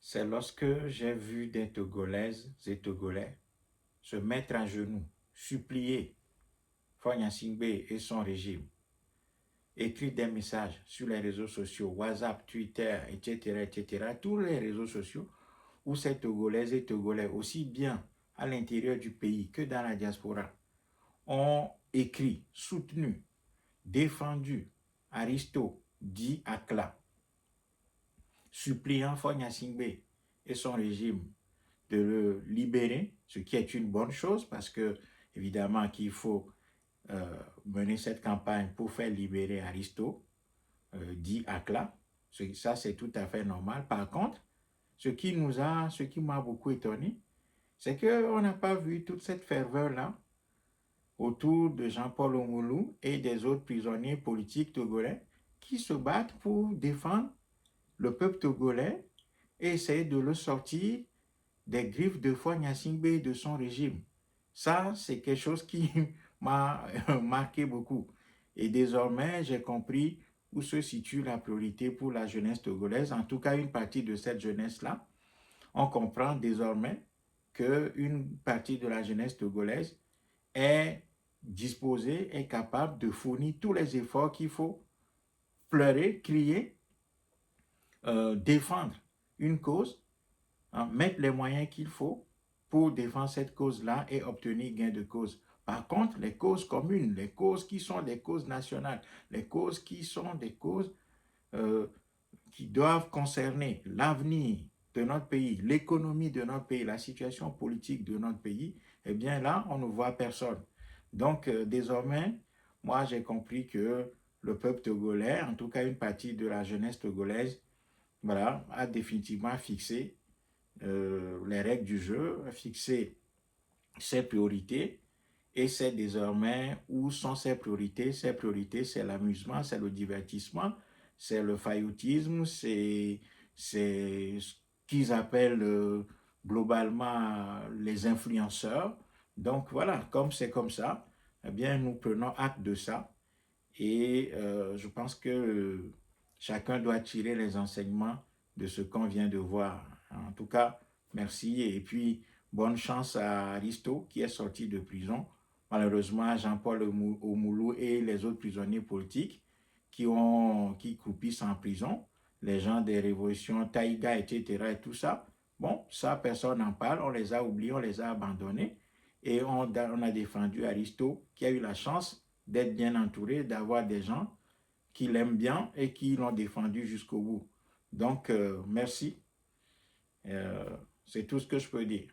C'est lorsque j'ai vu des Togolaises et Togolais se mettre à genoux, supplier Fagne Singbe et son régime, écrire des messages sur les réseaux sociaux, WhatsApp, Twitter, etc., etc., tous les réseaux sociaux où ces Togolaises et Togolais, aussi bien à l'intérieur du pays que dans la diaspora, ont écrit, soutenu, défendu Aristo, dit Akla, suppliant Fagne Singbe et son régime de le libérer, ce qui est une bonne chose parce que, évidemment, qu'il faut mener cette campagne pour faire libérer Aristo, dit Akla. Ça, c'est tout à fait normal. Par contre, ce qui m'a beaucoup étonné, c'est qu'on n'a pas vu toute cette ferveur-là autour de Jean-Paul Oumoulou et des autres prisonniers politiques togolais qui se battent pour défendre le peuple togolais et essayer de le sortir des griffes de Fagne Singbe et de son régime. Ça, c'est quelque chose qui m'a marqué beaucoup. Et désormais, j'ai compris où se situe la priorité pour la jeunesse togolaise, en tout cas une partie de cette jeunesse-là. On comprend désormais qu'une partie de la jeunesse togolaise est disposée, est capable de fournir tous les efforts qu'il faut, pleurer, crier, défendre une cause, hein, mettre les moyens qu'il faut pour défendre cette cause-là et obtenir gain de cause. Par contre, les causes communes, les causes qui sont des causes nationales, les causes qui sont des causes euh, qui doivent concerner l'avenir de notre pays, l'économie de notre pays, la situation politique de notre pays, eh bien là, on ne voit personne. Donc, désormais, moi, j'ai compris que le peuple togolais, en tout cas une partie de la jeunesse togolaise, voilà, a définitivement fixé les règles du jeu, a fixé ses priorités. Et c'est désormais où sont ses priorités. Ses priorités, c'est l'amusement, c'est le divertissement, c'est le faillotisme, c'est ce qu'ils appellent globalement les influenceurs. Donc voilà, comme c'est comme ça, eh bien nous prenons acte de ça. Et je pense que chacun doit tirer les enseignements de ce qu'on vient de voir. En tout cas, merci et puis bonne chance à Aristo qui est sorti de prison. Malheureusement, Jean-Paul Oumoulou et les autres prisonniers politiques qui croupissent en prison, les gens des révolutions, Taïga, etc. et tout ça, bon, ça, personne n'en parle, on les a oubliés, on les a abandonnés et on a défendu Aristo qui a eu la chance d'être bien entouré, d'avoir des gens qui l'aiment bien et qui l'ont défendu jusqu'au bout. Donc, merci. C'est tout ce que je peux dire.